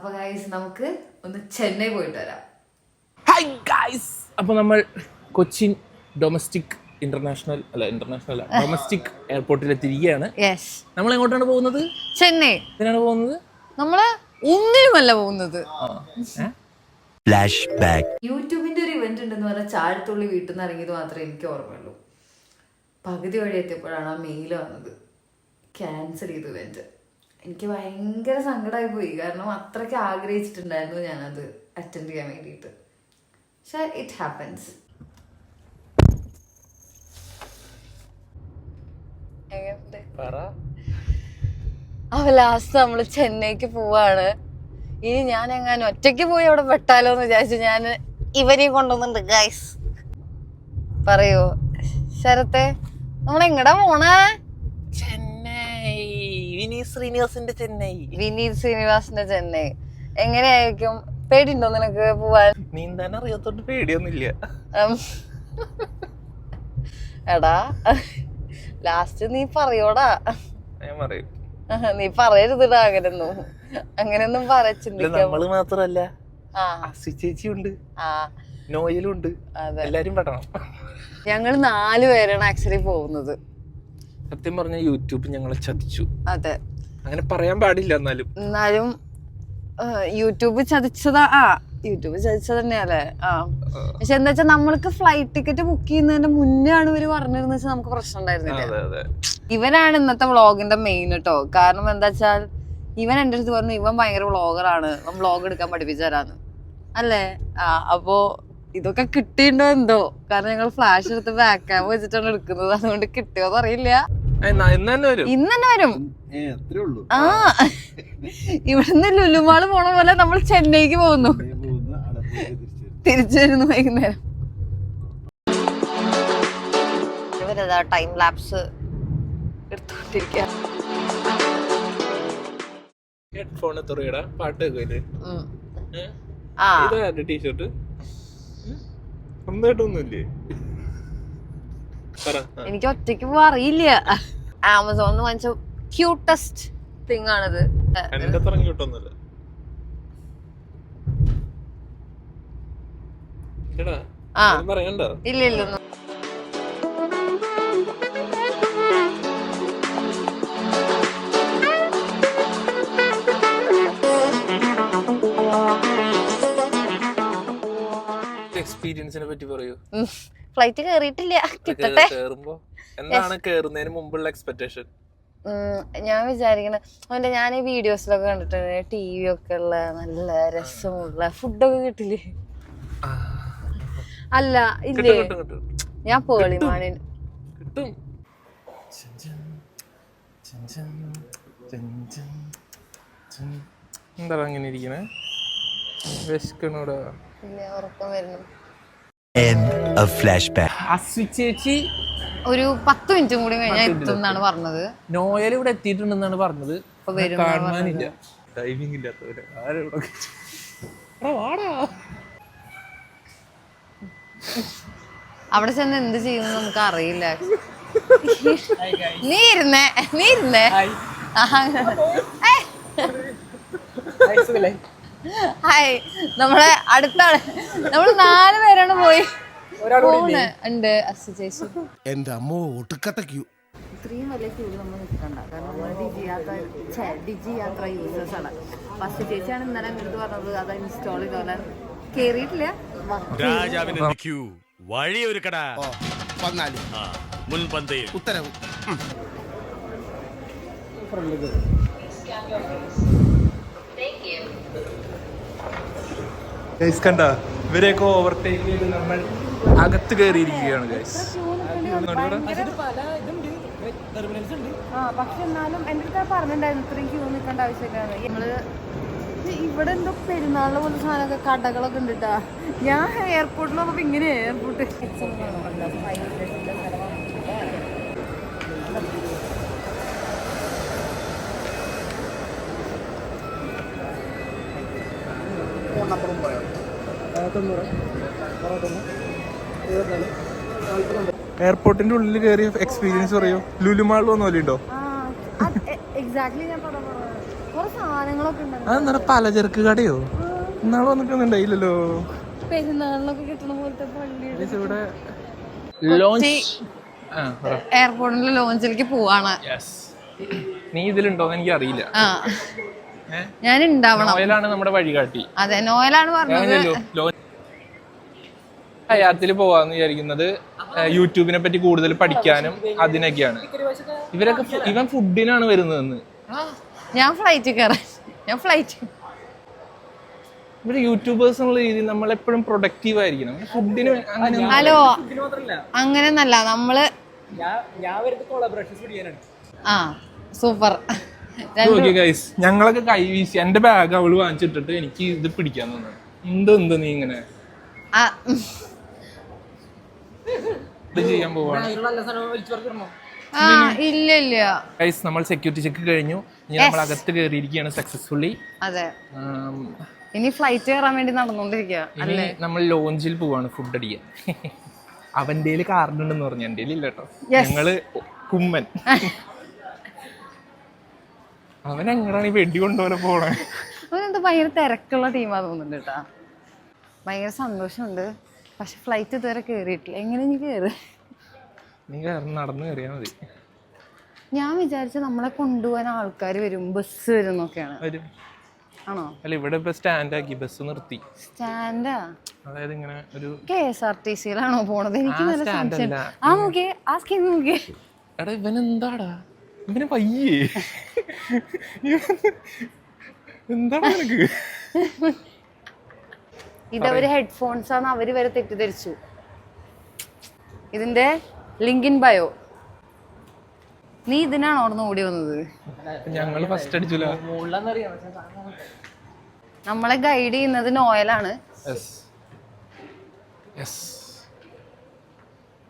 അപ്പൊ ഗൈസ് നമുക്ക് ഒന്ന് ചെന്നൈ പോയിട്ട് വരാം. ഹായ് ഗൈസ്, അപ്പോൾ നമ്മൾ കൊച്ചിൻ ഡൊമസ്റ്റിക് ഡൊമസ്റ്റിക് എയർപോർട്ടിൽ എത്തിയിരിക്കുകയാണ്. നമ്മൾ എങ്ങോട്ടാണ് പോകുന്നത്? ചെന്നൈ. ഇതിനാണ് പോകുന്നത്. നമ്മള് ഒന്നിനുമല്ല പോകുന്നത്. Flash back. യൂട്യൂബിന്റെ ഒരു ഇവന്റ് ഉണ്ടെന്ന് പറഞ്ഞാൽ ചാഴത്തുള്ളി വീട്ടിൽ നിന്ന് ഇറങ്ങിയത് മാത്രമേ എനിക്ക് ഓർമ്മയുള്ളൂ. പകുതി വഴി എത്തിയപ്പോഴാണ് ആ മെയിൽ വന്നത്, ക്യാൻസൽ ചെയ്തു ഇവന്റ്. എനിക്ക് ഭയങ്കര സങ്കടമായി പോയി, കാരണം അത്രയ്ക്ക് ആഗ്രഹിച്ചിട്ടുണ്ടായിരുന്നു ഞാനത് അറ്റൻഡ് ചെയ്യാൻ വേണ്ടിയിട്ട്. പക്ഷെ ഇറ്റ് ഹാപ്പൻസ്. അപ്പൊ ലാസ്റ്റ് നമ്മള് ചെന്നൈക്ക് പോവാണ്. ഇനി ഞാൻ എങ്ങാനും ഒറ്റയ്ക്ക് പോയി അവിടെ പെട്ടാലോ എന്ന് വിചാരിച്ചു ഞാൻ ഇവരെയും കൊണ്ടുവന്നുണ്ട് ഗൈസ്. പറയൂ ശരത്തെ, നമ്മളെങ്ങടാ പോണേ? ചെന്നൈ. വിനീത് ശ്രീനിവാസിന്റെ ചെന്നൈ. എങ്ങനെയായിരിക്കും? പേടിയുണ്ടോ നിനക്ക് പോവാൻ? നീന്താൻ അറിയാത്തോണ്ട് പേടിയൊന്നുമില്ല. എടാ ലാസ്റ്റ് നീ പറയോടാ. ഞാൻ പറയും. നീ പറയരുതടാ അങ്ങനെയൊന്നും നമ്മള് മാത്രല്ല, ചേച്ചിയുണ്ട്, നോയലുണ്ട്, എല്ലാരും പെടണം. ഞങ്ങൾ 4 പേരാണ് ആക്ച്വലി പോകുന്നത്. സത്യം പറഞ്ഞ യൂട്യൂബ് ഞങ്ങളെ ചതിച്ചു. അതെ, അങ്ങനെ പറയാൻ പാടില്ല. എന്നാലും യൂട്യൂബ് ചതിച്ചതാ. യൂട്യൂബ് ചതിച്ചത് തന്നെയല്ലേ. പക്ഷെ എന്താ വെച്ചാൽ നമ്മൾക്ക് ഫ്ലൈറ്റ് ടിക്കറ്റ് ബുക്ക് ചെയ്യുന്നതിന്റെ മുന്നേ ആണ് ഇവര് പറഞ്ഞിരുന്ന വെച്ചാൽ നമുക്ക് പ്രശ്നം ഉണ്ടായിരുന്നില്ല. ഇവനാണ് ഇന്നത്തെ വ്ളോഗിന്റെ മെയിൻ കേട്ടോ. കാരണം എന്താ വെച്ചാൽ ഇവൻ എന്റെ അടുത്ത് പറഞ്ഞു ഇവൻ ഭയങ്കര വ്ളോഗറാണ്, വ്ളോഗ് എടുക്കാൻ പഠിപ്പിച്ചു തരാന്ന് അല്ലേ. അപ്പോ ഇതൊക്കെ കിട്ടിയിട്ടുണ്ടോ എന്തോ, കാരണം ഞങ്ങൾ ഫ്ലാഷ് എടുത്ത് ബാക്ക് ക്യാമറ വെച്ചിട്ടാണ് എടുക്കുന്നത്. അതുകൊണ്ട് കിട്ടിയോന്ന് അറിയില്ല. ഇന്ന് തന്നെ വരും. ഇവിടുന്ന് ലുലുമാള് പോണ പോലെ നമ്മൾ ചെന്നൈക്ക് പോകുന്നു, തിരിച്ചു വരുന്നു വൈകുന്നേരം. ഇവരതാ ടൈം ലാപ്സ് എടുത്തോണ്ടിരിക്കുക. ഹെഡ്ഫോൺ എത്രടാ? പാട്ട് ടീഷർട്ട് സ്വന്തമായിട്ടൊന്നുമില്ലേ? എനിക്ക് ഒറ്റയ്ക്ക് പോവാൻ അറിയില്ല. ആമസോണിന്ന് വാങ്ങിച്ച ക്യൂട്ടസ്റ്റ് തിങ് ആണിത്. ഇല്ല ഇല്ല. എക്സ്പീരിയൻസിനെ പറ്റി പറയൂ. ഫ്ലൈറ്റ് കേറിയിട്ടില്ല, കിട്ടട്ടെ. എന്താണ് കേറുന്നതിന് മുമ്പുള്ള എക്സ്പെക്ടേഷൻ? ഞാൻ വിചാരിക്കണ ഞാൻ ഈ വീഡിയോസിലൊക്കെ കണ്ടിട്ടുണ്ട്, TV ഒക്കെ ഉള്ള നല്ല രസമുള്ള ഫുഡൊക്കെ കിട്ടില്ലേ? അല്ല ഇല്ലേ, ഞാൻ പേളിമാണിന് എന്താ അങ്ങനെ ഇരിക്കണേ? വിശക്കണോടാ. ഉറക്കം വരുന്നു. ചേച്ചി ഒരു 10 മിനിറ്റും കൂടി കഴിഞ്ഞാൽ എത്തുന്നാണ് പറഞ്ഞത്. നോയൽ ഇവിടെ എത്തിയിട്ടുണ്ടെന്നാണ് പറഞ്ഞത്. കാണാനില്ല, ടൈമിംഗ് ഇല്ലാത്തവര് അവിടെ ചെന്ന് എന്ത് ചെയ്യുന്നു നമുക്ക് അറിയില്ല. നീ ഇരുന്നേ. ഹായ്, നമ്മളെ അടുത്താണ്. നമ്മള് 4 പേരാണ് പോയി ഉണ്ട്. ചേച്ചി എന്റെ അമ്മ ഒട്ടുക്കട്ട ക്യൂ. ഇത്രയും വലിയ ക്യൂ നമ്മൾ നിൽക്കണ്ട, കാരണം നമ്മൾ ഡിജി യാത്ര യൂസേഴ്സ് ആണ്. ഫസ്റ്റ് ചേച്ചിയാണ് ഇന്നലെ എൻ്റെ പറഞ്ഞത് അത് ഇൻസ്റ്റാൾ ചെയ്തോലെ കേറിയിട്ടില്ല. രാജാവിന്റെ ക്യൂ വഴിയൊരുക്കടാ. മുൻപന്തിയിൽ ഉത്തരവ്. കണ്ട ഇവരെയൊക്കെ ഓവർടേക്ക് ചെയ്ത് നമ്മൾ അകത്ത് കയറിയിരിക്കുകയാണ് ഗൈസ്. പക്ഷെ എന്നാലും എൻ്റെ അടുത്ത് പറഞ്ഞിട്ടുണ്ടായിരുന്നു ഇത്രയും ക്യൂ നിൽക്കേണ്ട ആവശ്യമില്ല. നമ്മള് ഇവിടെ എന്തോ പെരുന്നാളിനെ പോലെ സാധനമൊക്കെ കടകളൊക്കെ ഉണ്ട് കേട്ടാ. ഞാൻ എയർപോർട്ടിൽ നോക്കുമ്പോ ഇങ്ങനെ എയർപോർട്ട് എയർപോർട്ടിന്റെ ഉള്ളിൽ കയറിയ എക്സ്പീരിയൻസ് പറയോ? ലുലുമാളിൽ വന്ന പോലെ ഉണ്ടോ? എക്സാക്ട്ലി. ഞാൻ കുറെ സാധനങ്ങളൊക്കെ ഉണ്ട്. അതെന്താണ് പലചരക്ക് കടയോ? ഇന്നാള് വന്നിട്ടൊന്നും ഉണ്ടായില്ലല്ലോ. പെരുന്നാളിനൊക്കെ കിട്ടണ പോലത്തെ പള്ളിയുടെ ഇവിടെ ലോഞ്ച് എയർപോർട്ടിലെ ലോഞ്ചിലേക്ക് പോവാണ്. നീ ഇതിലുണ്ടോന്ന് എനിക്ക് അറിയില്ല. ഞാൻ ഉണ്ടാവണം. നോയലാണ് നമ്മുടെ വഴികാട്ടി. അതെ, നോയലാണ് പറഞ്ഞത്. ഹയാത്തിൽ പോവാന്ന് വിചാരിക്കുന്നത് യൂട്യൂബിനെ പറ്റി കൂടുതൽ പഠിക്കാനും അതിനൊക്കെയാണ്. ഇവൻ ഫുഡിനാണ് വരുന്നതെന്ന്. ഞാൻ ഫ്ലൈറ്റ് കയറാൻ. ഇവര് യൂട്യൂബേഴ്സ് എന്നുള്ള രീതിയിൽ നമ്മളെപ്പോഴും പ്രൊഡക്റ്റീവ് ആയിരിക്കണം. ഫുഡിന് ഹലോ, അങ്ങനെയൊന്നല്ല നമ്മള്. ആ സൂപ്പർ. ഞങ്ങളൊക്കെ കൈവീശി എന്റെ ബാഗ് അവള് വാങ്ങിച്ചിട്ടിട്ട് എനിക്ക് ഇത് പിടിക്കാൻ തോന്നുന്നു. എന്ത് നീ ഇങ്ങനെ ചെയ്യാൻ പോവാണ്? ഇല്ല. നമ്മൾ സെക്യൂരിറ്റി ചെക്ക് കഴിഞ്ഞു. ഇനി നമ്മൾ അകത്ത് കയറിയിരിക്കുകയാണ് സക്സസ്ഫുള്ളി. അതെ, ഇനി ഫ്ലൈറ്റ് കയറാൻ വേണ്ടി നടന്നുകൊണ്ടിരിക്കുക. ഇനി നമ്മൾ ലോഞ്ചിൽ പോവാണ് ഫുഡ് അടിക്കാൻ. അവന്റെ കാർഡ് ഉണ്ടെന്ന് പറഞ്ഞു, എന്റെ ഇല്ല കേട്ടോ. ഞങ്ങള് കുമ്മൻ. അവൻ എങ്ങനെയാണ് ഈ വെടി കൊണ്ടുപോലെ പോണേ? അവനെന്താ ഭയങ്കര തിരക്കുള്ള ടീമാ തോന്നുന്നുണ്ട് കേട്ടാ. ഭയങ്കര സന്തോഷമുണ്ട്. പക്ഷെ ഫ്ലൈറ്റ് ഇതുവരെ കേറിയിട്ടില്ല. എങ്ങനെ നീ കയറി? നീ നടന്നു കയറിയാ മതി. ഞാൻ വിചാരിച്ച നമ്മളെ കൊണ്ടുപോകാൻ ആൾക്കാർ വരും, ബസ് വരും എന്നൊക്കെയാണ്. ആണോ? അല്ല, ഇവിടെ ഇപ്പൊ സ്റ്റാൻഡ് ആക്കി, ബസ് നിർത്തി. സ്റ്റാൻഡാ? അതായത് ഇങ്ങനെ ഒരു KSRTC-ലാണോ പോണത്? എനിക്ക് നല്ല സംശയം. നോക്കിയേ. എടാ ഇവനെന്താടാ, ഇവന് പയ്യേ എന്താണ് നിനക്ക്? ഇതവര് ഹെഡ്ഫോൺസ് ആണ്, അവര് വരെ തെറ്റിദ്ധരിച്ചു. ഇതിന്റെ ലിങ്ക് ഇൻ ബയോ. നീ ഇതിനാണോ അവിടുന്ന് ഓടി വന്നത്? ഞങ്ങള് ഫസ്റ്റ് അടിച്ചില്ല. നമ്മളെ ഗൈഡ് ചെയ്യുന്നത് നോയലാണ്.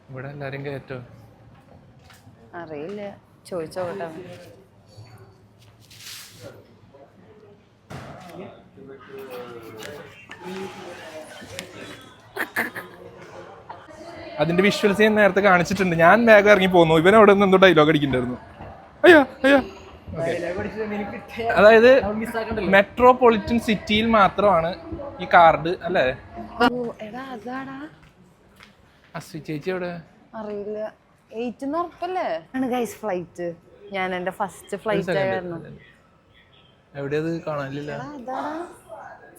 ഇവിടെ എല്ലാരും കയറ്റോ? അറിയില്ല, ചോദിച്ചോട്ടെ. അതിന്റെ വിഷ്വൽസ് ഞാൻ നേരത്തെ കാണിച്ചിട്ടുണ്ട്. ഞാൻ വേഗം ഇറങ്ങി പോന്നു. ഇവൻ അവിടെ നിന്ന് എന്തോ ഡയലോഗ് അടിക്കണ്ടായിരുന്നു. അയ്യോ. അതായത് മെട്രോപൊളിറ്റൻ സിറ്റിയിൽ മാത്രമാണ് ഈ കാർഡ് അല്ലേ? ചേച്ചി എവിടെ? അറിയില്ല. 8 ഉറപ്പല്ലേ ആണ് ഗൈസ് ഫ്ലൈറ്റ്. ഞാൻ എന്റെ ഫസ്റ്റ് ഫ്ലൈറ്റ് ആയിരുന്നു. എവിടെയത് കാണാനില്ല.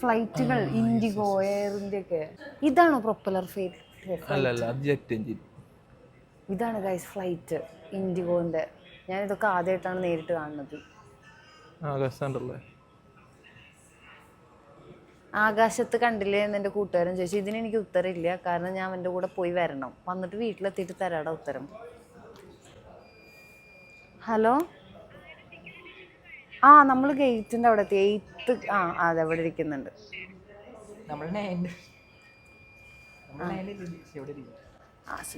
ഫ്ലൈറ്റുകൾ ഇൻഡിഗോ, എയർ ഇന്ത്യ ഒക്കെ. ഇതാണോ പ്രൊപ്പലർ ഫ്ലൈറ്റ്? അല്ലല്ല, അത് ജെറ്റ് എഞ്ചിൻ. ഇതാണ് ഗൈസ് ഫ്ലൈറ്റ് ഇൻഡിഗോന്റെ. ഞാൻ ഇതൊക്കെ ആദ്യമായിട്ടാണ് നേരിട്ട് കാണുന്നത്. ആകാശത്ത് കണ്ടില്ലേ എന്ന് എൻ്റെ കൂട്ടുകാരൻ ചോദിച്ചു. ഇതിന് എനിക്ക് ഉത്തരമില്ല, കാരണം ഞാൻ എൻ്റെ കൂടെ പോയി വരണം. വന്നിട്ട് വീട്ടിലെത്തിയിട്ട് തരാടാ ഉത്തരം. ഹലോ, നമ്മൾ ഗേറ്റിൻ്റെ അവിടെ എത്തി. 8 അതെ, അവിടെ ഇരിക്കുന്നുണ്ട്.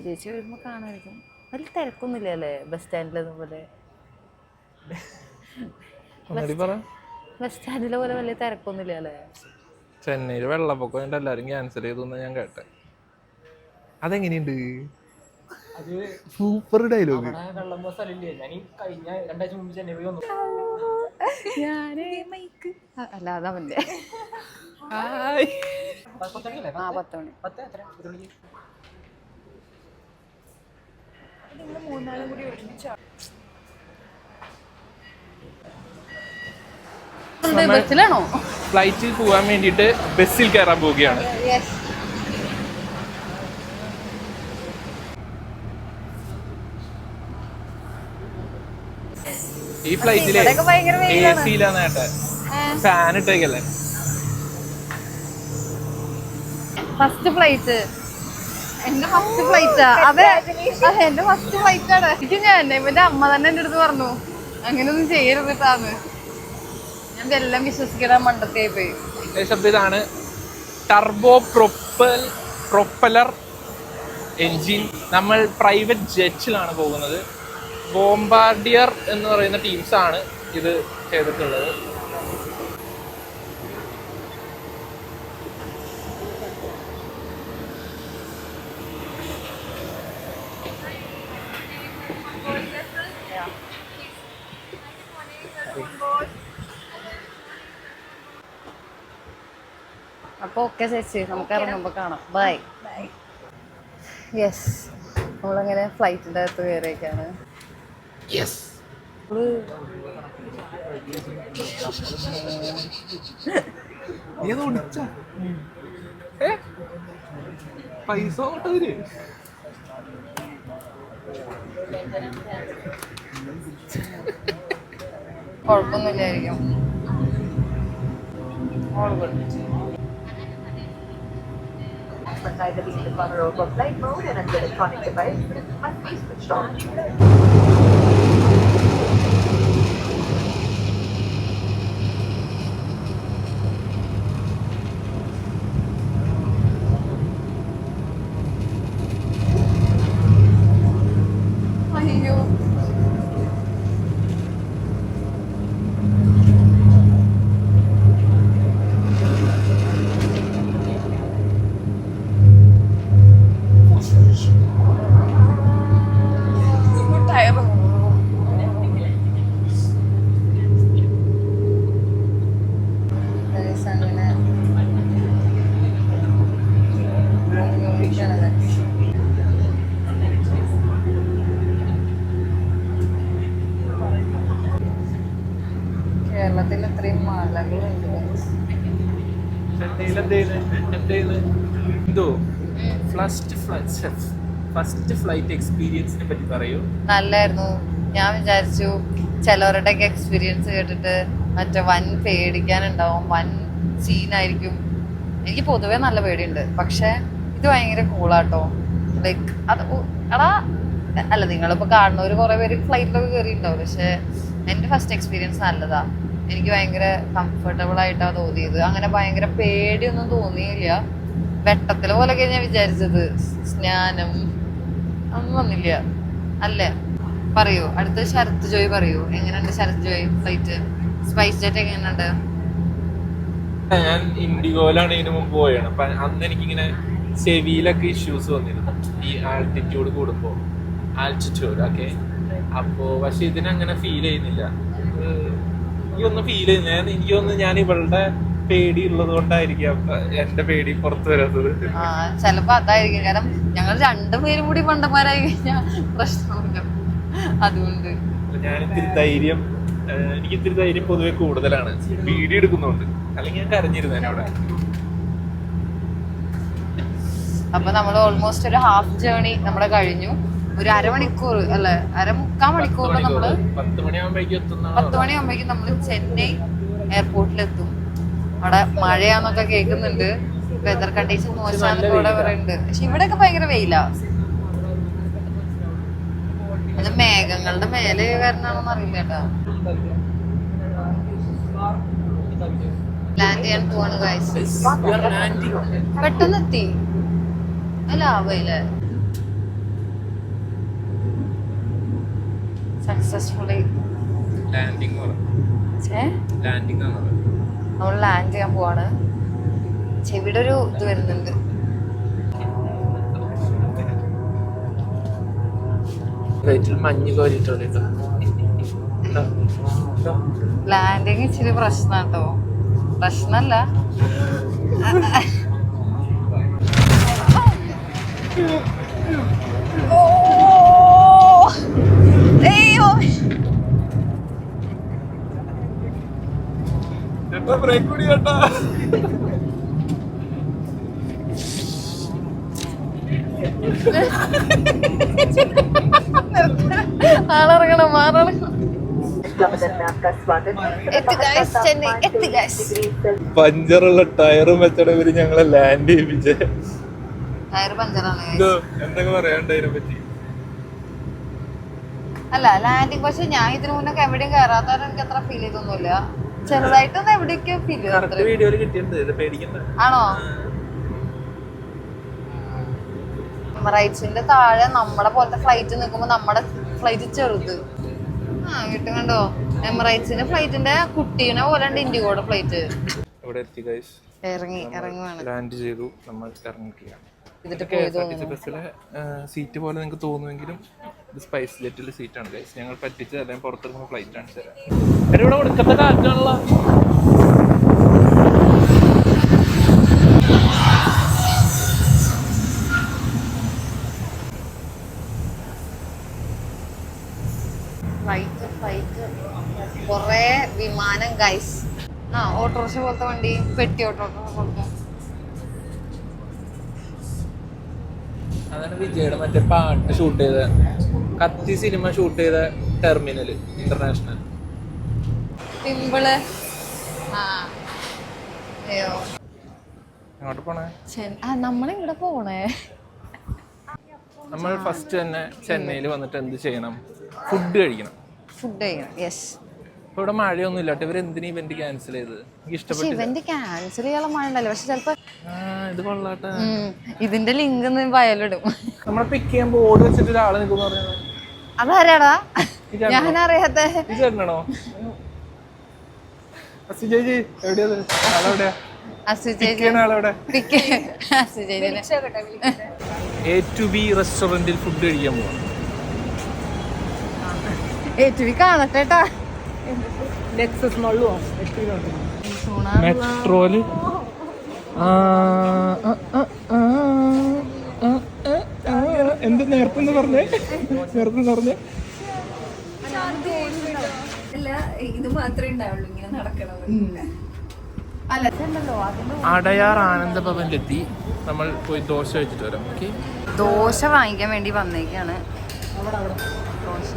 ചേച്ചി വരുമ്പോൾ കാണാമായിരിക്കും. വലിയ തിരക്കൊന്നുമില്ല അല്ലേ ബസ് സ്റ്റാൻഡിലെ പോലെ? ബസ് സ്റ്റാൻഡിലെ പോലെ വലിയ തിരക്കൊന്നുമില്ല അല്ലേ? ചെന്നൈയില് വെള്ളപ്പൊക്കം കൊണ്ട് എല്ലാരും ക്യാൻസൽ ചെയ്തു ഞാൻ കേട്ടെ. അതെങ്ങനെയുണ്ട്? Super dialogue. അല്ല, അതവന്റെ 10 മണി. ബസ്സിലാണോ? ഫ്ലൈറ്റിൽ പോകാൻ വേണ്ടിട്ട് ബസ്സിൽ കയറാൻ പോവുകയാണ്. ഈ ഫ്ലൈറ്റിലെ AC-യിലാണ് കേട്ടെ, ഫാൻ ഇട്ടേക്കല്ലേ. ഫസ്റ്റ് ഫ്ലൈറ്റ് എന്റെ ഫസ്റ്റ് ഫ്ലൈറ്റാ. അതെ, എന്റെ ഫസ്റ്റ് ഫ്ലൈറ്റാണ്. ഞാൻ ഇവന്റെ അമ്മ തന്നെ എന്റെ അടുത്ത് പറഞ്ഞു അങ്ങനെയൊന്നും ചെയ്യരുതിട്ടാന്ന്. ഞാൻ ഇതെല്ലാം വിശ്വസിക്കാൻ മണ്ടത്തായി പോയി. ഇതാണ് ടർബോ പ്രൊപ്പലർ എൻജിൻ. നമ്മൾ പ്രൈവറ്റ് ജെറ്റിലാണ് പോകുന്നത്. ബോംബാർഡിയർ എന്ന് പറയുന്ന ടീംസാണ് ഇത് ചെയ്തിട്ടുള്ളത്. അപ്പൊ ഓക്കെ ചേച്ചി, നമുക്ക് ഇറങ്ങുമ്പോ കാണാം. ബൈ. യെസ്, നമ്മളങ്ങനെ ഫ്ലൈറ്റിന്റെ അകത്ത് കയറിയൊക്കെയാണ്. പൈസ കുഴപ്പമൊന്നുമില്ലായിരിക്കും. All good. must either be in the corner over flight mode and an electronic device must be switched on. അയ്യോ, കേരളത്തിൽ ഇത്രയും മലകളുണ്ട്. എന്തോ ഫസ്റ്റ് ഫ്ലൈറ്റ് എക്സ്പീരിയൻസിനെ പറ്റി പറയൂ. നല്ലായിരുന്നു. ഞാൻ വിചാരിച്ചു ചിലവരുടെ ഒക്കെ എക്സ്പീരിയൻസ് കേട്ടിട്ട് മറ്റേ വൻ പേടിക്കാനുണ്ടാവും, വൻ സീനായിരിക്കും. എനിക്ക് പൊതുവേ നല്ല പേടിയുണ്ട്, പക്ഷെ ഇത് ഭയങ്കര കൂളാട്ടോ. ലൈക്ക് അത് എടാ അല്ല, നിങ്ങളിപ്പോൾ കാണുന്നവർ കുറേ പേര് ഫ്ലൈറ്റിലൊക്കെ കയറിയിട്ടുണ്ടാവും, പക്ഷെ എൻ്റെ ഫസ്റ്റ് എക്സ്പീരിയൻസ് നല്ലതാ. എനിക്ക് ഭയങ്കര കംഫർട്ടബിൾ ആയിട്ടാണ് തോന്നിയത്. അങ്ങനെ ഭയങ്കര പേടിയൊന്നും തോന്നിയില്ല. വെട്ടത്തിലെ പോലെയൊക്കെ ഞാൻ വിചാരിച്ചത്. സ്നാനം ഒന്നും വന്നില്ല. അല്ലേ? പറയൂ. അടുത്ത ശരത് ജോയ് പറയൂ, എങ്ങനെയുണ്ട് ശരത് ജോയ് ഫ്ലൈറ്റ്? സ്പൈസ് ജെറ്റ് എങ്ങനെയുണ്ട്? ഞാൻ ഇൻഡിഗോയിലാണ് ഇതിനു മുമ്പ് പോയാണ്. അപ്പൊ അന്ന് എനിക്കിങ്ങനെ ചെവിയിലൊക്കെ ഇഷ്യൂസ് വന്നിരുന്നു ഈ ആൾട്ടിറ്റ്യൂഡ് കൂടുമ്പോൾ. ഓക്കെ. അപ്പോ പക്ഷെ ഇതിനങ്ങനെ ഫീൽ ചെയ്യുന്നില്ല. എനിക്കൊന്നും ഫീൽ ചെയ്യുന്നില്ല. എനിക്കൊന്ന് ഞാൻ ഇവളുടെ പേടി ഉള്ളത് കൊണ്ടായിരിക്കാം എന്റെ പേടി പുറത്തു വരാത്തത്. ചിലപ്പോ അതായിരിക്കും. കാരണം ഞങ്ങൾ രണ്ടുപേരും കൂടി പണ്ടന്മാരായി കഴിഞ്ഞാൽ പ്രശ്നമില്ല. അതുകൊണ്ട് എനിക്ക് ഇത്തിരി ധൈര്യം പൊതുവെ കൂടുതലാണ്. വീഡിയോ എടുക്കുന്നുണ്ട്, അല്ലെങ്കിൽ ഞാൻ കരഞ്ഞിരുന്നു അവിടെ. അപ്പൊ നമ്മൾ ഓൾമോസ്റ്റ് ഒരു ഹാഫ് ജേർണി നമ്മുടെ കഴിഞ്ഞു. ഒരു അരമണിക്കൂർ അല്ലെ, 3/4 മണിക്കൂറിൽ നമ്മള് 10 മണിയാകുമ്പോഴേക്കും നമ്മള് ചെന്നൈ എയർപോർട്ടിലെത്തും. അവിടെ മഴയാന്നൊക്കെ കേൾക്കുന്നുണ്ട്, വെതർ കണ്ടീഷൻ മോശമാണെന്നൊക്കെ ഇവിടെ പറയുന്നുണ്ട്. പക്ഷെ ഇവിടെയൊക്കെ ഭയങ്കര വെയിലാ. അത് മേഘങ്ങളുടെ മേലെ കാരണമാണെന്ന് അറിയില്ല കേട്ടോ. ലാൻഡ് ചെയ്യാൻ പോവാണ് ഗൈസ്. പെട്ടെന്ന് എത്തി. ലാഭയില്ലേ? സക്സസ്ഫുള്ളി നമ്മൾ ലാൻഡ് ചെയ്യാൻ പോവാണ്. ചെവിയുടെ ഒരു ഇത് വരുന്നുണ്ട്. മഞ്ഞ് കോരിട്ടോ. ലാൻഡിങ് ഇച്ചിരി പ്രശ്നാട്ടോ. പ്രശ്നല്ല, ബ്രേക്ക് കൂടി കേട്ടാ. ആളിറങ്ങണം, മാറണം. പഞ്ചറുള്ള ടയറും വെച്ചട ഇവര് ഞങ്ങളെ ലാൻഡ് ചെയ്യിപ്പിച്ചേ. ടയർ പഞ്ചറാണ്. എന്തൊക്കെ പറയാണ്ട് അതിനെ പറ്റി? അല്ല, ലാൻഡിങ് പക്ഷെ ഞാൻ ഇതിനു മുന്നേ എവിടെയും കയറാത്തവരെ എനിക്ക് അത്ര ഫീൽ ചെയ്തൊന്നുമില്ല. ചെറുതായിട്ടൊന്നും എവിടെയൊക്കെ ഫീൽ ചെയ്തു. വീഡിയോയിൽ കിട്ടിയിട്ടുണ്ട്, പേടിക്കണ്ട. ആണോ? എമിറേറ്റ്സിന്റെ താഴെ നമ്മുടെ പോലത്തെ ഫ്ലൈറ്റ് നിൽക്കുമ്പോ നമ്മുടെ ഫ്ലൈറ്റ് ചെറുത്. കിട്ടും കണ്ടോ? എമിറേറ്റ്സിന്റെ ഫ്ലൈറ്റിന്റെ കുട്ടീനെ പോലെ ഉണ്ട് ഇൻഡിഗോയുടെ ഫ്ലൈറ്റ്. ഇവിടെ എത്തി ഗൈസ്. ഇറങ്ങുവാണ്. ലാൻഡ് ചെയ്തു, നമ്മൾ ഇറങ്ങിക്കുകയാണ്. ബസ്സിലെ സീറ്റ് പോലെ നിങ്ങൾക്ക് തോന്നുമെങ്കിലും ഇത് സ്പൈസ് ജെറ്റിലെ സീറ്റാണ് ഗൈസ്. ഞങ്ങൾ പറ്റിച്ച് അല്ലെങ്കിൽ പുറത്തിറങ്ങുന്ന ഫ്ലൈറ്റ് ആണ് തരാം. ഇവിടെ കൊടുക്കത്തെ കാറ്റാണല്ലോ. ഗൈസ്. ഓട്ടോറിക്ഷ പോലത്തെ വണ്ടി, പെട്ടി ഓട്ടോറിക്ഷ പോലത്തെ. അതാണ് വിജയുടെ മറ്റേ പാട്ട് ഷൂട്ട് ചെയ്ത കത്തി സിനിമ ഷൂട്ട് ചെയ്ത ടെർമിനൽ ഇന്റർനാഷണൽ. പിമ്പിള്. അങ്ങോട്ട് പോണേ. നമ്മളിവിടെ പോണേ. നമ്മൾ ഫസ്റ്റ് തന്നെ ചെന്നൈയിൽ വന്നിട്ട് എന്ത് ചെയ്യണം? ഫുഡ് കഴിക്കണം. ഫുഡ് കഴിക്കണം. യെസ്. ഇപ്പൊ ഇവിടെ മഴയൊന്നും ഇല്ലാട്ടോ. ഇവർ എന്തിനാ ഇവന്റ് ക്യാൻസൽ ചെയ്തത്? എനിക്ക് ഇഷ്ടപ്പെട്ടു. ഇവന്റ് ക്യാൻസൽ ചെയ്യാനുള്ള മഴ ഉണ്ടല്ലോ. പക്ഷെ ചിലപ്പോ ഇത് കൊള്ളാട്ടെ. ഇതിന്റെ ലിങ്ക് വയലിടും. നമ്മളെ പിക്ക് ചെയ്യാൻ ബോർഡ് വെച്ചിട്ട് ഒരാള് നിൽക്കുന്നു പറഞ്ഞത്. അതാരാടാ? ഞാനറിയാത്ത. ചേട്ടനാണോ? ചേച്ചി എവിടെയാ? ആളെവിടെയാ? A2B റെസ്റ്റോറന്റിൽ ഫുഡ് കഴിക്കാൻ പോവാം. കാണട്ടെട്ടാ. മെട്രോയില് എന്ത് നേരത്തെ പറഞ്ഞേ? ഇത് മാത്രമേ ഉണ്ടാവുള്ളൂ ഇങ്ങനെ നടക്കണത്. അടയാർ ആനന്ദ ഭവനിലെത്തി. നമ്മൾ പോയി ദോശ കഴിച്ചിട്ട് വരാം. ഓക്കെ, ദോശ വാങ്ങിക്കാൻ വേണ്ടി വന്നേക്കാണ്. ദോശ.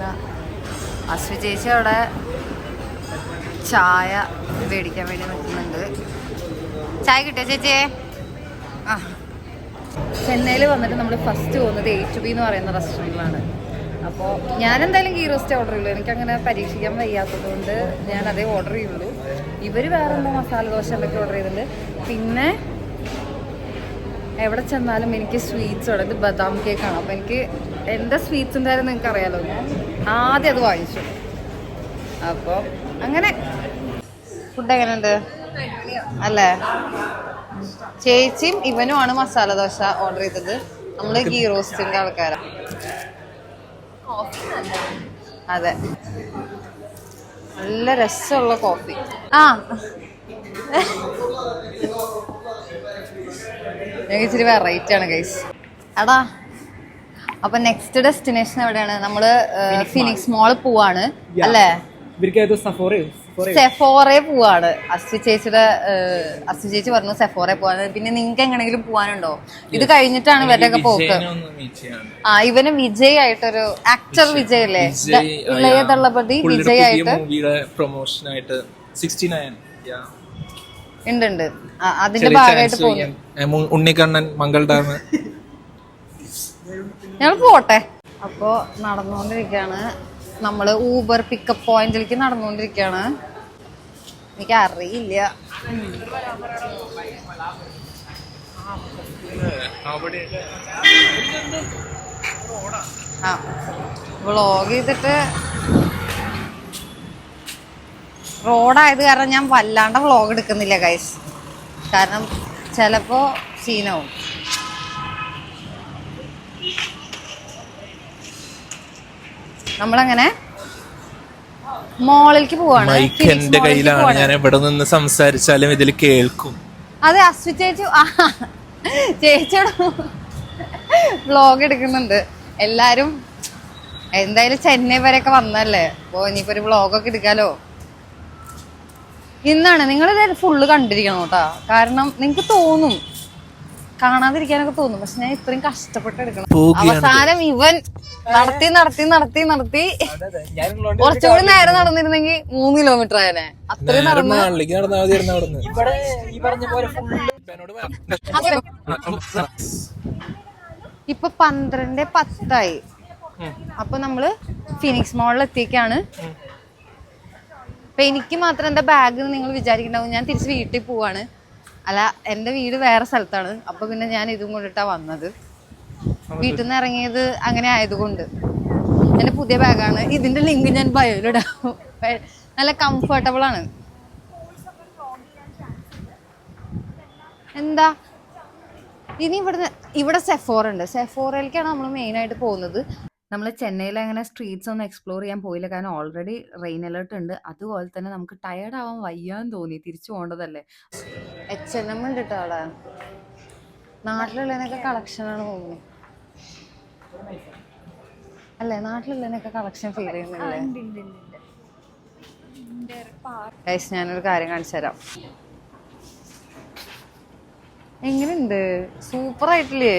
അശ്വ ചേച്ചി അവിടെ ചായ മേടിക്കാൻ വേണ്ടി നിൽക്കുന്നുണ്ട്. ചായ കിട്ടിയോ ചേച്ചിയെ? ചെന്നൈയിൽ വന്നിട്ട് നമ്മൾ ഫസ്റ്റ് പോകുന്നത് A2B എന്ന് പറയുന്ന റെസ്റ്റോറൻറ്റിലാണ്. അപ്പോൾ ഞാനെന്തായാലും ഗീ റോസ്റ്റ് ഓർഡർ ചെയ്യുള്ളൂ. എനിക്കങ്ങനെ പരീക്ഷിക്കാൻ വയ്യാത്തത് കൊണ്ട് ഞാൻ അതേ ഓർഡർ ചെയ്യുള്ളൂ. ഇവർ വേറെ എന്തോ മസാല ദോശ എന്തൊക്കെ ഓർഡർ ചെയ്തിട്ടുണ്ട്. പിന്നെ എവിടെ ചെന്നാലും എനിക്ക് സ്വീറ്റ്സ് ഉണ്ട്. ഇത് ബദാം കേക്കാണ്. അപ്പോൾ എനിക്ക് എൻ്റെ സ്വീറ്റ്സ് ഉണ്ടായിരുന്നു നിങ്ങൾക്ക് അറിയാലോ. ഞാൻ ആദ്യം അത് വാങ്ങിച്ചു. അപ്പോൾ അങ്ങനെ ഫുഡ് എങ്ങനെയുണ്ട് അല്ലേ? ചേച്ചിയും ഇവനുമാണ് മസാല ദോശ ഓർഡർ ചെയ്തത്. നമ്മൾ ഗീ റോസ്റ്റിൻ്റെ ആൾക്കാരാണ്. അതെ, നല്ല രസമുള്ള കോഫി. ഞങ്ങൾക്ക് ഇച്ചിരി വെറൈറ്റി ആണ് ഗൈസ്. എടാ, അപ്പൊ നെക്സ്റ്റ് ഡെസ്റ്റിനേഷൻ എവിടെയാണ്? നമ്മള് ഫിനിക്സ് മോള് പോവാണ് അല്ലേ? സെഫോറെ പോവാണ്. അശ്വ ചേച്ചി പറഞ്ഞു സെഫോറെ പോവാണ്. പിന്നെ നിങ്ങക്ക് എങ്ങനെങ്കിലും പോവാനുണ്ടോ? ഇത് കഴിഞ്ഞിട്ടാണ് ഇവരൊക്കെ പോക്ക്. ഇവന് വിജയ് ആയിട്ടൊരു ആക്ടർ വിജയ് അല്ലേ, ഇളയ ദളപതി വിജയ് ആയിട്ട് ഉണ്ട്. അതിന്റെ ഭാഗമായിട്ട് പോകുന്നു. ഉണ്ണിക്കണ്ണൻ മംഗൾഡാമ്. ഞങ്ങൾ പോട്ടെ. അപ്പോ നടന്നുകൊണ്ടിരിക്കുകയാണ്. നമ്മള് ഊബർ പിക്കപ്പ് പോയിന്റിലേക്ക് നടന്നുകൊണ്ടിരിക്കുകയാണ്. എനിക്ക് അറിയില്ല. വ്ളോഗ് ചെയ്തിട്ട് റോഡായത് കാരണം ഞാൻ വല്ലാണ്ട് വ്ളോഗ് എടുക്കുന്നില്ല ഗൈസ്. കാരണം ചിലപ്പോ സീനാവും. നമ്മളങ്ങനെ മോളിലേക്ക് പോവാണ്. എന്റെ കയ്യിലാണ്. ഞാൻ എവിടെ നിന്ന് സംസാരിച്ചാലും ഇതിൽ കേൾക്കും. അതെ, അശ്വ ചേച്ചിയോട് വ്ളോഗ് എടുക്കുന്നുണ്ട്. എല്ലാരും എന്തായാലും ചെന്നൈ വരെയൊക്കെ വന്നല്ലേ, അപ്പൊ ഇനിയിപ്പോ ഒരു വ്ളോഗൊക്കെ എടുക്കാലോ. ഇന്നാണ് നിങ്ങളിത് ഫുള്ള് കണ്ടിരിക്കണം കേട്ടാ. കാരണം നിങ്ങക്ക് തോന്നും, കാണാതിരിക്കാനൊക്കെ തോന്നും. പക്ഷെ ഞാൻ ഇത്രയും കഷ്ടപ്പെട്ട് എടുക്കണം. അവസാനം ഇവൻ നടത്തി കുറച്ചുകൂടി നേരം നടന്നിരുന്നെങ്കിൽ 3 കിലോമീറ്റർ ആയനെ. അത്രയും നടന്ന് ഇപ്പൊ 12:10 അപ്പൊ നമ്മള് ഫിനിക്സ് മോളിൽ എത്തിക്കാണ്. അപ്പൊ എനിക്ക് മാത്രം എന്റെ ബാഗ് നിങ്ങൾ വിചാരിക്കണ്ടാവും ഞാൻ തിരിച്ച് വീട്ടിൽ പോവാണ്. അല്ല, എന്റെ വീട് വേറെ സ്ഥലത്താണ്. അപ്പൊ പിന്നെ ഞാൻ ഇതും കൊണ്ടിട്ടാ വന്നത്. വീട്ടിൽ നിന്ന് ഇറങ്ങിയത് അങ്ങനെ ആയതുകൊണ്ട്. എന്റെ പുതിയ ബാഗാണ്. ഇതിന്റെ ലിങ്ക് ഞാൻ ബയോയിലിടാം. നല്ല കംഫർട്ടബിൾ ആണ്. എന്താ ഇനി ഇവിടെ സെഫോറ ഉണ്ട്. സെഫോറയിലേക്കാണ് നമ്മൾ മെയിൻ ആയിട്ട് പോകുന്നത്. നമ്മൾ ചെന്നൈയിൽ അങ്ങനെ സ്ട്രീറ്റ്സ് ഒന്നും എക്സ്പ്ലോർ ചെയ്യാൻ പോയില്ല. കാരണം ഓൾറെഡി റെയിൻ അലേർട്ട് ഉണ്ട്. അതുപോലെ തന്നെ നമുക്ക് ടയർഡ് ആവാൻ വയ്യാന്ന് തോന്നി. തിരിച്ചു പോകേണ്ടതല്ലേ. H&M ഉണ്ട് കേട്ടോ അവിടെ. നാട്ടിലുള്ളതിനൊക്കെ കളക്ഷനാണ് തോന്നുന്നത് അല്ലേ? നാട്ടിലുള്ളതിനൊക്കെ കളക്ഷൻ ഫീൽ ചെയ്യുന്നില്ലേ? ഗൈസ് ഞാനൊരു കാര്യം കാണിച്ചു തരാം. എങ്ങനെയുണ്ട്? സൂപ്പർ ആയിട്ടില്ലേ?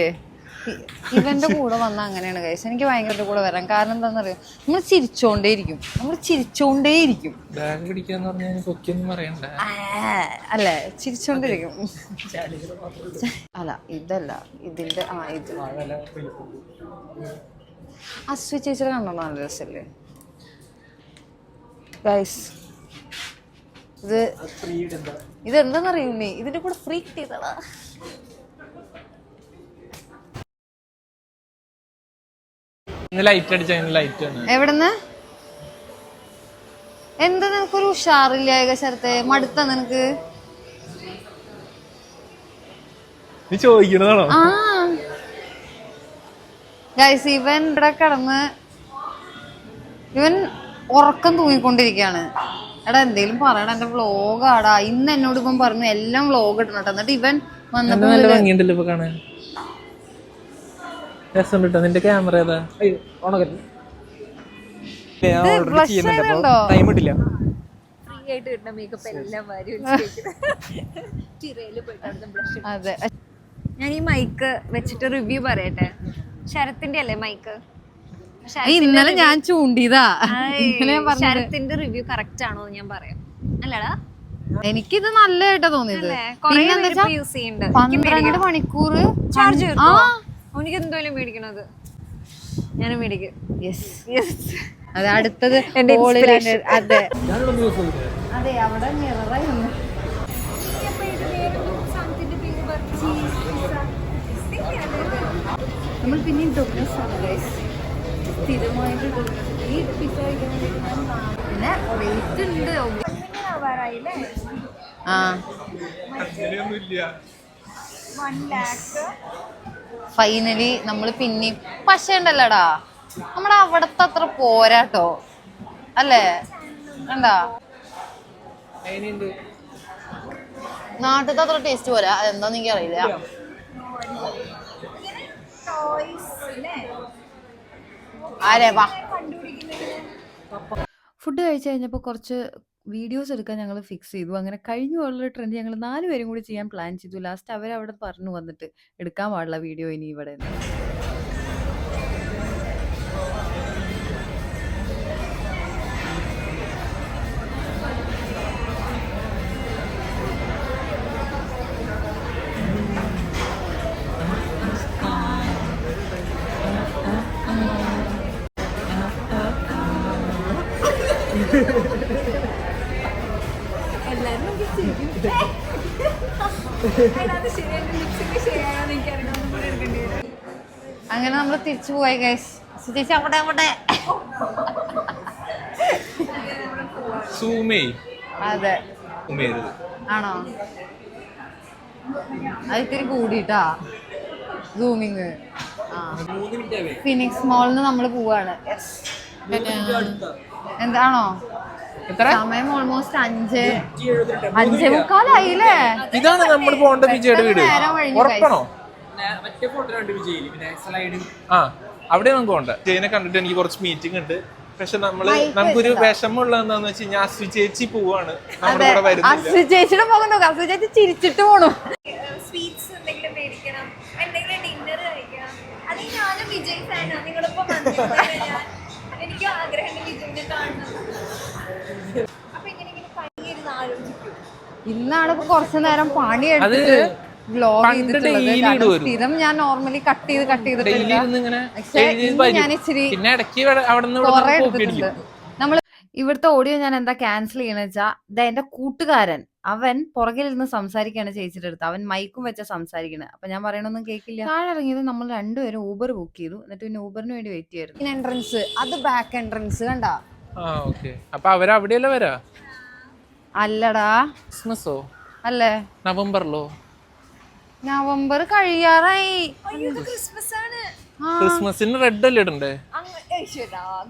ഇവന്റെ കൂടെ വന്ന അങ്ങനെയാണ് ഗൈസ്. എനിക്ക് ഭയങ്കര കൂടെ വരാം. കാരണം എന്താണെന്നറിയോ, നമ്മൾ ചിരിച്ചോണ്ടേയിരിക്കും. ബാഗ് പിടിക്കാന്ന് പറഞ്ഞാൽ കൊക്കൊന്നും പറയണ്ട. അല്ലേ, ചിരിച്ചോണ്ടിരിക്കും. അല്ല ഇതല്ല, ഇതിന്റെ ഇത് അശ്വ ചേച്ചിയുടെ കണ്ടോ? നല്ല രസല്ലേ ഗൈസ്. ഇതെന്താന്നറിയൂന്നേ, ഇതിന്റെ കൂടെ ഫ്രീ കിട്ടിയതാ. ലൈറ്റ് അടിച്ച ലൈറ്റ് എവിടെന്ന്? എന്താ നിനക്കൊരു ഉഷാറില്ല ശരത്തെ? മടുത്ത നിനക്ക്? നീ ചോദിക്കുന്നതാണോ? ആ ഗൈസ്, ഇവൻ ഇവിടെ കിടന്ന് ഇവൻ ഉറക്കം തൂങ്ങിക്കൊണ്ടിരിക്കുകയാണ്. എടാ എന്തേലും പറയണ, എന്റെ വ്ലോഗാടാ. ഇന്ന് എന്നോട് ഇവൻ പറഞ്ഞു എല്ലാം വ്ലോഗ് ഇടണം കേട്ടോ. എന്നിട്ട് ഇവൻ വന്നപ്പോ നിന്റെ ക്യാമറ ഏതാ? അതെ, ഞാൻ ഈ മൈക്ക് വെച്ചിട്ട് റിവ്യൂ പറയട്ടെ. ശരത്തിന്റെ അല്ലേ മൈക്ക്? ഇന്നലെ ഞാൻ ചൂണ്ടിയതാ. ശരത്തിന്റെ റിവ്യൂ കറക്റ്റ് ആണോ ഞാൻ പറയാം. അല്ലടാ, എനിക്കിത് നല്ലതായിട്ടാ തോന്നിയത്. 12 മണിക്കൂർ ചാർജ്. അവനിക്ക് എന്തോലും മേടിക്കണത് ഞാൻ മേടിക്കും. അതെ, അടുത്തത് അതെ അതെ, അവിടെ മിററായിരുന്നു. നമ്മൾ പിന്നെയും സ്ഥിരമായിട്ട് പിന്നെ റേറ്റ് ഉണ്ട്. ആ ഫൈനലി നമ്മൾ പിന്നെയും, പക്ഷേ ഉണ്ടല്ലോടാ, നമ്മുടെ അവിടത്തെ അത്ര പോരാട്ടോ അല്ലേ? എന്താ നാട്ടിലത്തെ അത്ര ടേസ്റ്റ് പോരാ. അതെന്താന്ന് എനിക്ക് അറിയില്ല. ഫുഡ് കഴിച്ചു കഴിഞ്ഞപ്പോൾ കുറച്ച് വീഡിയോസ് എടുക്കാൻ ഞങ്ങൾ ഫിക്സ് ചെയ്തു. അങ്ങനെ കഴിഞ്ഞു പോലുള്ള ട്രെൻഡ് ഞങ്ങൾ 4 പേരും കൂടി ചെയ്യാൻ പ്ലാൻ ചെയ്തു. ലാസ്റ്റ് അവരവിടെ പറഞ്ഞു വന്നിട്ട് എടുക്കാൻ പാടില്ല വീഡിയോ ഇനി ഇവിടെ. അങ്ങനെ നമ്മൾ തിരിച്ചു പോയി ഗൈസ്. ചേച്ചി അവിടെ അവിടെ അതെ ആണോ? അത് ഇത്തിരി കൂടിട്ടാ സൂമിങ്. ഫിനിക്സ് മോളിന്ന് നമ്മൾ പോവാണ്. എന്താണോ സമയം? ഓൾമോസ്റ്റ് 5:45 ഇതാണ് നമ്മൾ പോകേണ്ട വിജയുടെ വീട്. ഉറപ്പാണോ? ആ അവിടെ നമുക്ക് പോകണ്ട. ജയനെ കണ്ടിട്ട് എനിക്ക് കുറച്ച് മീറ്റിംഗ് ഉണ്ട്. പക്ഷെ നമുക്കൊരു വിഷമമുള്ള എന്താന്ന് വെച്ച് കഴിഞ്ഞാൽ അശ്വ ചേച്ചി പോവാണ്, നമ്മുടെ കൂടെ വരുന്നില്ല. അശ്വ ചേച്ചിയുടെ പോകുന്നു. അശ്വ ചേച്ചി ചിരിച്ചിട്ട് പോണു. സ്വീറ്റ്സ് എന്തെങ്കിലും മേടിക്കണം, എന്തെങ്കിലും ഡിന്നർ കഴിക്കണം. അല്ലെങ്കിൽ ഞാനും വിജയ് ഫാനാണ്. നിങ്ങളിപ്പോ എനിക്ക് ആഗ്രഹം വിജയിനെ കാണണം. അപ്പൊ ഇങ്ങനെ പണിയിരുന്ന് ആലോചിക്കും. ഇന്നാണ് ഇപ്പൊ കുറച്ചു നേരം പണിയെടുത്ത് വ്ലോഗ് ചെയ്തിട്ടുള്ളത്. സ്ഥിരം ഞാൻ നോർമലി കട്ട് ചെയ്തിട്ടില്ല. ഞാൻ ഇച്ചിരി കുറെ എടുത്തിട്ടുണ്ട്. നമ്മൾ ഇവിടുത്തെ ഓഡിയോ ഞാൻ എന്താ ക്യാൻസൽ ചെയ്യണെന്ന് വെച്ചാൽ, എന്റെ കൂട്ടുകാരൻ അവൻ പുറകിലിരുന്ന് സംസാരിക്കുകയാണ് ചേച്ചിയുടെ അടുത്ത്. അവൻ മൈക്കും വെച്ച സംസാരിക്കണത്. അപ്പൊ ഞാൻ പറയണൊന്നും കേൾക്കില്ല. താഴെ ഇറങ്ങിയത് നമ്മൾ രണ്ടുപേരും ഊബർ ബുക്ക് ചെയ്തു. എന്നിട്ട് പിന്നെ ഊബറിന് വേണ്ടി വെയിറ്റ് ചെയ്യായിരുന്നു. എൻട്രൻസ് അത് ബാക്ക് എൻട്രൻസ് കണ്ടാ? അപ്പൊ അവരവിടെയല്ലേ വരാ? അല്ലടാ, ക്രിസ്മസോ അല്ലേ? നവംബറിലോ? നവംബർ കഴിയാറായി. ക്രിസ്മസ് ആണ്. ക്രിസ്മസിന് റെഡ് അല്ലേ ഇടണ്ടേ?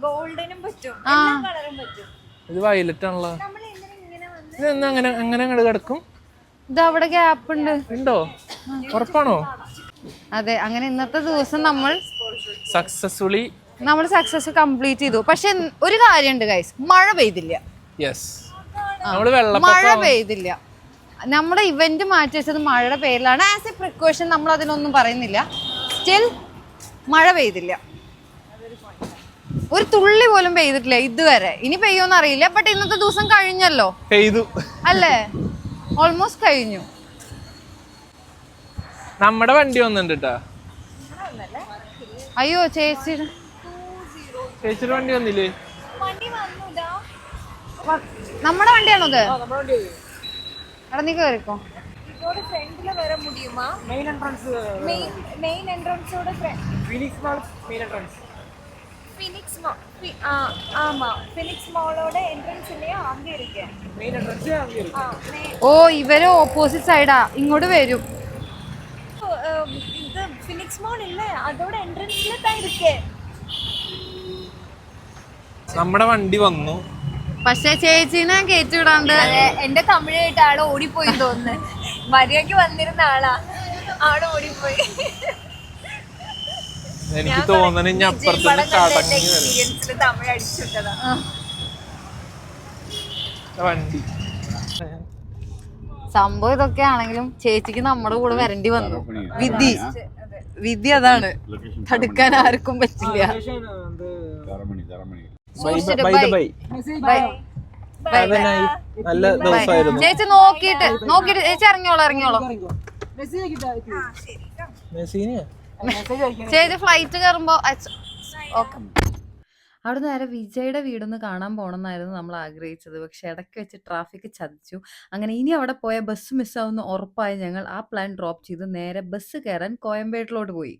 ഗോൾഡനും പറ്റും, എല്ലാ കളറും പറ്റും. ഇത് വയലറ്റ് ആണല്ലോ. അങ്ങനെ കിടക്കും. ഇത് അവിടെ ഗ്യാപ്പ് ഉണ്ടോ? ഉറപ്പാണോ? അതെ. അങ്ങനെ ഇന്നത്തെ ദിവസം നമ്മൾ സക്സസ് കംപ്ലീറ്റ് ചെയ്തു. പക്ഷെ ഒരു കാര്യമുണ്ട് ഗൈസ്, മഴ പെയ്തില്ല. നമ്മള് മഴ വെള്ളപ്പൊക്കം പെയ്തില്ല. നമ്മുടെ ഇവന്റ് മാറ്റി വെച്ചത് മഴയുടെ പേരിലാണ്. ആസ് എ പ്രിക്കോഷൻ നമ്മൾ അതിനൊന്നും പറയുന്നില്ല. സ്റ്റിൽ മഴ പെയ്തില്ല, ഒരു തുള്ളി പോലും പെയ്തിട്ടില്ല ഇതുവരെ. ഇനി പെയ്യോന്ന് അറിയില്ല. ബട്ട് ഇന്നത്തെ ദിവസം കഴിഞ്ഞല്ലോ, പെയ്തു അല്ലേ? ഓൾമോസ്റ്റ് കഴിഞ്ഞു. നമ്മുടെ വണ്ടി വന്നിട്ടുണ്ട് കേട്ടാ. അയ്യോ ചേച്ചിയുടെ വണ്ടി വന്നില്ലേ? നമ്മുടെ വണ്ടിയാണോ ഇത്? എടാ നീ കേറിക്കോ. இதோட ஃப்ரண்ட்ல வர முடியுமா? மெயின் என்ட்ரன்ஸோட Phoenix mall main entrance. Phoenix mall ஆமா, ஃபீனிக்ஸ் மாலோட என்ட்ரன்ஸ் இல்லையா, அங்க இருக்கு மெயின் என்ட்ரன்ஸ். அங்க இருக்கு. ഓ ഇവര് ഓപ്പോസിറ്റ് സൈഡാ, ഇങ്ങോട്ട് വരും. இது ஃபீனிக்ஸ் மால் இல்ல, அதோட என்ட்ரன்ஸ்ல தான் இருக்கு. നമ്മുടെ വണ്ടി വന്നു. പക്ഷെ ചേച്ചീനെ കയറ്റി വിടാണ്ട് എന്റെ തമിഴ് കേട്ട ആള് ഓടിപ്പോയി തോന്നുന്നു. മര്യാദക്ക് വന്നിരുന്ന ആള് ഓടിപ്പോയി. എനിക്ക് തോന്നണ ഇനി അപ്പുറത്തുനിന്ന് കടങ്ങി എക്സ്പീരിയൻസിൽ തമിഴ് അടിച്ചിട്ടതാ വണ്ടി. സംഭവം ഇതൊക്കെ ആണെങ്കിലും ചേച്ചിക്ക് നമ്മുടെ കൂടെ വരേണ്ടി വന്നു. വിധി അതാണ്, തടുക്കാൻ ആർക്കും പറ്റില്ല. നല്ല ദിവസമായിരുന്നു. ചേച്ചി നോക്കിട്ട് ചേച്ചി ഇറങ്ങിയോളൂ. ചേച്ചി ഫ്ലൈറ്റ് കയറുമ്പോ ഓക്കെ. അവിടെ നേരെ വിജയുടെ വീടൊന്ന് കാണാൻ പോകണമെന്നായിരുന്നു നമ്മൾ ആഗ്രഹിച്ചത്. പക്ഷെ ഇടയ്ക്ക് വെച്ച് ട്രാഫിക് ചതിച്ചു. അങ്ങനെ ഇനി അവിടെ പോയ ബസ് മിസ്സാവുന്ന ഉറപ്പായി ഞങ്ങൾ ആ പ്ലാൻ ഡ്രോപ്പ് ചെയ്ത് നേരെ ബസ് കയറാൻ കോയമ്പേട്ടിലോട്ട് പോയി.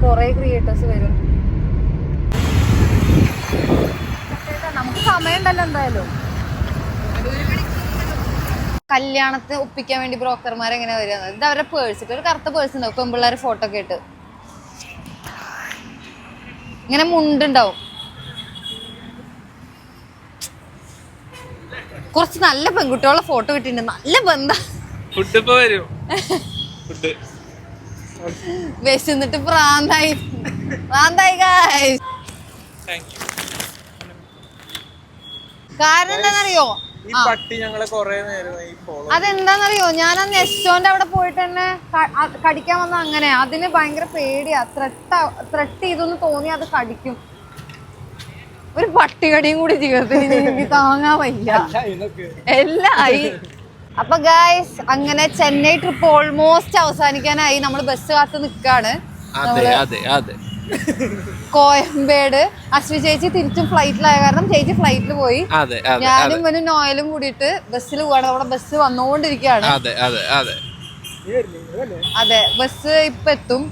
കുറെ ക്രിയേറ്റേഴ്സ് വരും. നമുക്ക് സമയമുണ്ടല്ലോ എന്തായാലും. കല്യാണത്തിന് ഒപ്പിക്കാൻ വേണ്ടി ബ്രോക്കർമാർ എങ്ങനെ വരിക? ഇത് അവരുടെ പേഴ്സിട്ട് ഒരു കറുത്ത പേഴ്സ് ഉണ്ടാവും, പെൺപിള്ളേരെ ഫോട്ടോ ഒക്കെ ഇട്ട് ഇങ്ങനെ മുണ്ടുണ്ടാവും. കുറച്ച് നല്ല പെൺകുട്ടികളുടെ ഫോട്ടോ കിട്ടിയിട്ടുണ്ട്. നല്ല ബന്ധം. വിശന്നിട്ട് പ്രാന്തായി. കാരണം എന്താണെന്നറിയോ? അതെന്താന്നറിയോ, ഞാൻ അന്ന് എസ്റ്റോന്റെ അവിടെ പോയിട്ട് തന്നെ കടിക്കാൻ വന്ന അങ്ങനെ. അതിന് ഭയങ്കര പേടിയാ. ത്രെട്ട് ചെയ്തൊന്ന് തോന്നി അത് കടിക്കും. ഒരു പട്ടികടിയും കൂടി ജീവിതത്തിൽ എനിക്ക് താങ്ങാൻ വയ്യ. എല്ലാം ആയി. അപ്പൊ ഗായ്സ്, അങ്ങനെ ചെന്നൈ ട്രിപ്പ് ഓൾമോസ്റ്റ് അവസാനിക്കാനായി. നമ്മൾ ബസ് കാത്ത് നിൽക്കാണ്. കോയമ്പേട്. അശ്വി ചേച്ചി തിരിച്ചും ഫ്ലൈറ്റിലായ കാരണം ചേച്ചി ഫ്ലൈറ്റിൽ പോയി. ഞാനും ഇവനും നോയലും കൂടിയിട്ട് ബസ്സിൽ പോവാണ്. അവിടെ ബസ് വന്നുകൊണ്ടിരിക്കുകയാണ്. അതെ, ബസ് ഇപ്പൊ എത്തും.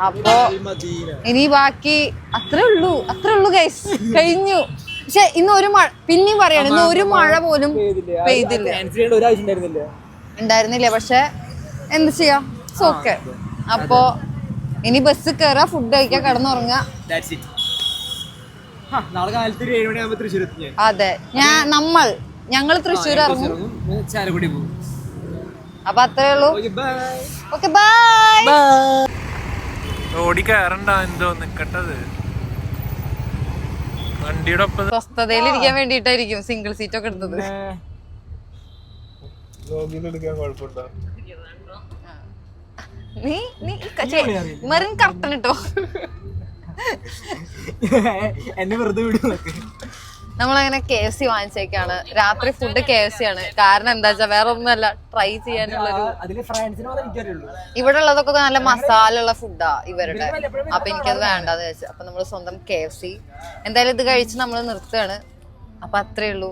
അപ്പൊ ഇനി ബാക്കി അത്രേ ഉള്ളൂ ഗൈസ്. കഴിഞ്ഞു. പക്ഷെ ഇന്ന് ഒരു മഴ, പിന്നെയും പറയാണ്, ഇന്ന് ഒരു മഴ പോലും ഉണ്ടായിരുന്നില്ല. പക്ഷെ എന്ത് ചെയ്യാം, ഓക്കെ. അപ്പൊ ഇനി ബസ് കയറാ, ഫുഡ് കഴിക്കാൻ, കിടന്നുറങ്ങാ. അതെ, ഞങ്ങൾ തൃശ്ശൂർ ഇറങ്ങും. അപ്പൊ അത്രേ ഉള്ളൂ. Okay, bye. ഓടി കയറണ്ട, എന്തോ നിക്കട്ടത്. വണ്ടിയുടെ ഒപ്പം സ്വസ്ഥതയിൽ ഇരിക്കാൻ വേണ്ടിട്ടായിരിക്കും സിംഗിൾ സീറ്റ് ഒക്കെ എടുത്തത്. നീ മെറിൻ കർട്ടൻ ഇട്ടോ. എന്നെ വെറുതെ വിടും. നമ്മളങ്ങനെ KFC വാങ്ങിച്ചേക്കാണ്. രാത്രി ഫുഡ് KFC ആണ്. കാരണം എന്താ വെച്ചാൽ വേറെ ഒന്നുമല്ല, ട്രൈ ചെയ്യാനുള്ളൊരു. ഇവിടെ ഉള്ളതൊക്കെ നല്ല മസാല ഉള്ള ഫുഡാ ഇവരുടെ. അപ്പൊ എനിക്കത് വേണ്ടെന്ന് വെച്ചു. അപ്പൊ നമ്മള് സ്വന്തം KFC എന്തായാലും ഇത് കഴിച്ച് നമ്മൾ നിർത്തുകയാണ്. അപ്പൊ അത്രേ ഉള്ളൂ.